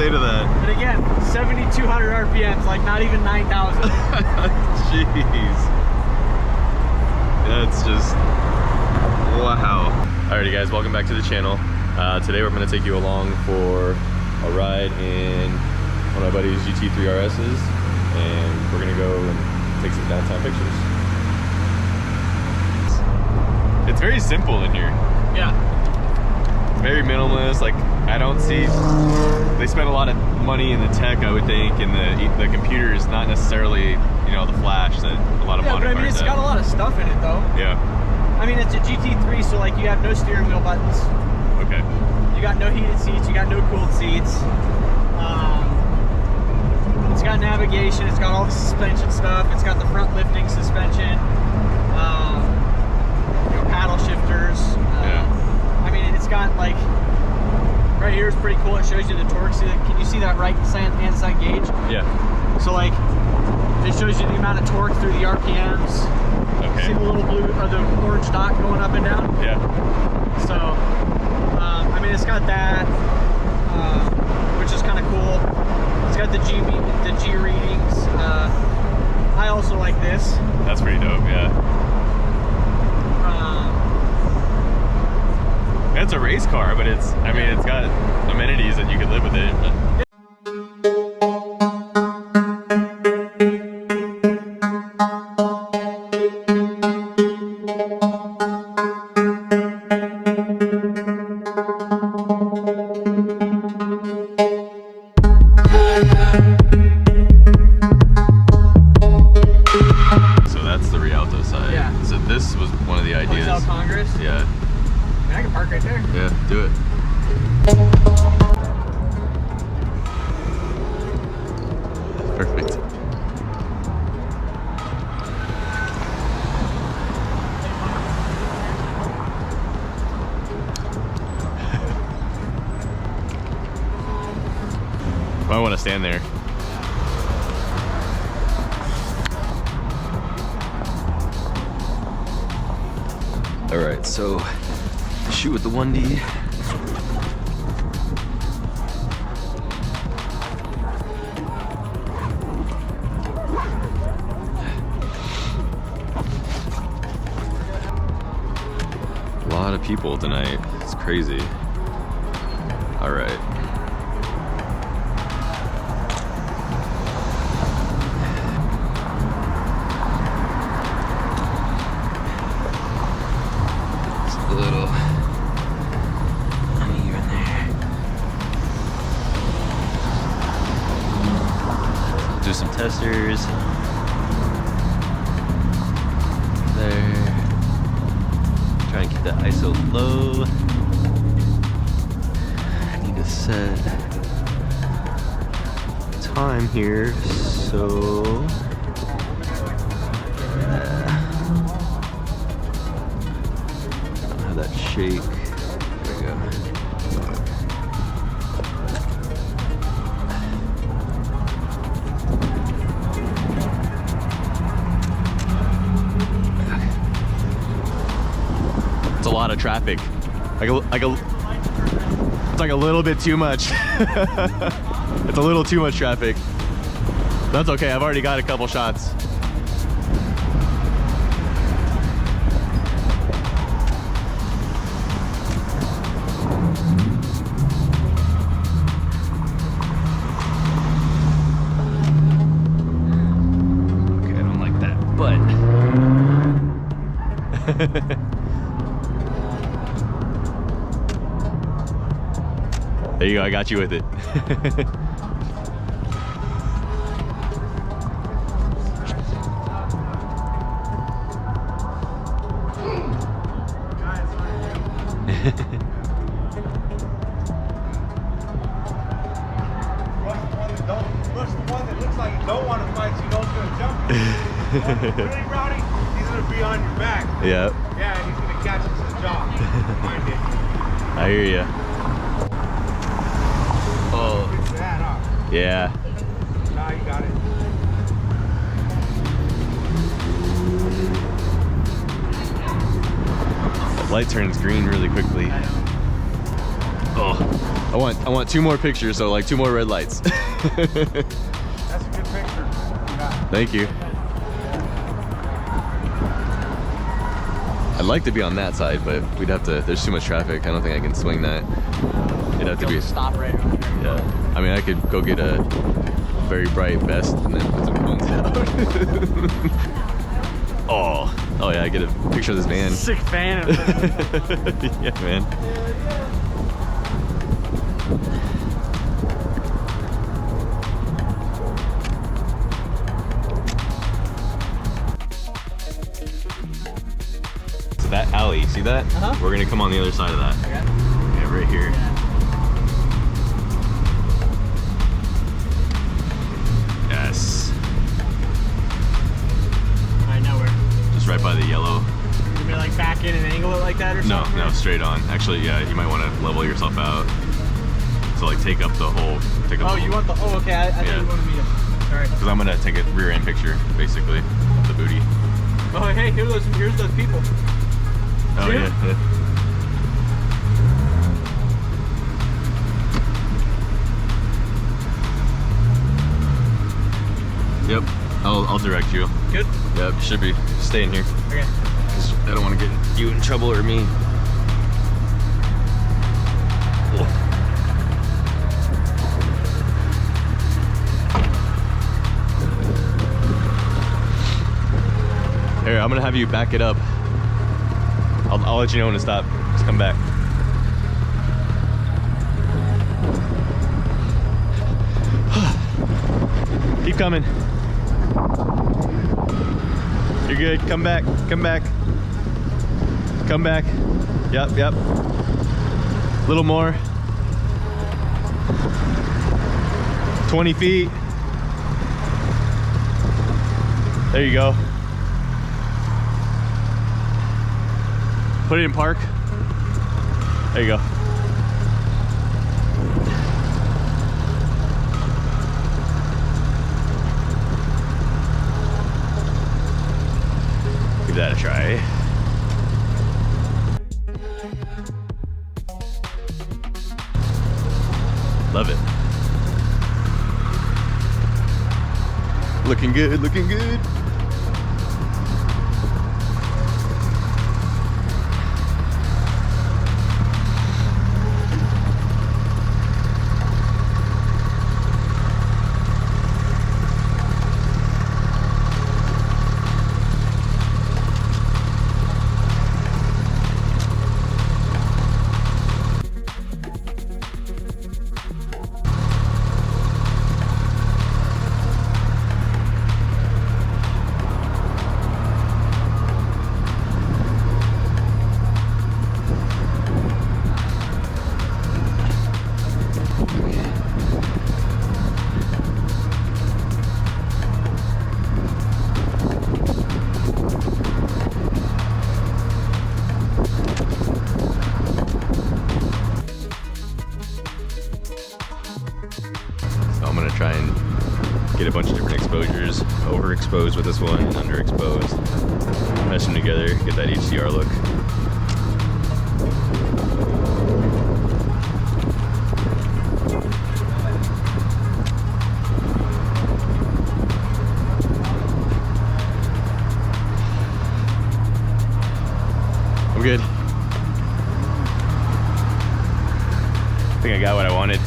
say to that? And again, 7,200 RPMs, like not even 9,000. Jeez. That's just, wow. Alrighty guys, welcome back to the channel. Today we're going to take you along for a ride in one of my buddy's GT3 RS's, and we're going to go and take some downtown pictures. It's very simple in here. Yeah. Very minimalist. Like, I don't see, they spend a lot of money in the tech, I would think, and the computer is not necessarily, you know, the flash that a lot of modern cars have. Yeah, but I mean, it's got a lot of stuff in it though. Yeah. I mean, it's a GT3, so like you have no steering wheel buttons. Okay. You got no heated seats, you got no cooled seats. It's got navigation, it's got all the suspension stuff, it's got the front lifting suspension, you know, paddle shifters. Yeah. I mean, it's got like, right here is pretty cool, it shows you the torque. Can you see that right hand side gauge? Yeah. So like, it shows you the amount of torque through the RPMs. Okay. See the little blue, or the orange dot going up and down? Yeah. So, I mean, it's got that, which is kind of cool. It's got the G readings. I also like this. That's pretty dope, yeah. It's a race car, but it's, I mean, it's got amenities that you could live with it. So that's the Rialto side. Yeah. So this was one of the ideas. Hotel Congress. Yeah. I mean, I can park right there. Yeah, do it. Perfect. I want to stand there. All right, so shoot with the 1D. A lot of people tonight. It's crazy. All right. A little uneven there. Do some testers. There. Try and keep that ISO low. I need to set time here, so that shake. There we go. It's a lot of traffic. It's like a little bit too much. It's a little too much traffic. That's okay. I've already got a couple shots. There you go, I got you with it. What's the one that looks like you don't want to fight, so you know it's going to jump you? Really, Rowdy? He's going to be on your back. Yep. Yeah, and he's going to catch you to the jaw. Mind it. I hear you. Oh. It's bad, huh? Yeah. Nah, you got it. The light turns green really quickly. Oh. I want 2 more pictures, so like 2 more red lights. That's a good picture. Yeah. Thank you. I'd like to be on that side, but we'd have to, there's too much traffic. I don't think I can swing that. It'd have to be, stop right over there. yeah. I mean, I could go get a very bright vest and then put some cones out. Oh yeah, I get a picture of this van. Sick fan of it. Yeah, man. So that alley, see that? Uh-huh. We're gonna come on the other side of that. Okay. Yeah, right here. Yes. Alright, now where? Just right by the yellow. You mean like back in and angle it like that or No, something? no, straight on. Actually, yeah, you might want to level yourself out. So like take up the whole. Take up Oh, you want the? Oh, okay. I think Yeah. you wanted me to. All right. Because I'm gonna take a rear end picture, basically, of the booty. Oh, hey, here's those people. Oh See yeah. it? Yeah. Yep, I'll direct you. Good. Yep, should be. Stay in here. Okay. 'Cause I don't want to get you in trouble or me. Here, I'm gonna have you back it up. I'll let you know when to stop. Just come back. Keep coming. You're good. Come back. Come back. Come back. Yep, yep. A little more. 20 feet. There you go. Put it in park. There you go. Give that a try. Love it. Looking good, looking good. Try and get a bunch of different exposures, overexposed with this one and underexposed. Mesh them together, get that HDR look. I'm good. I think I got what I wanted.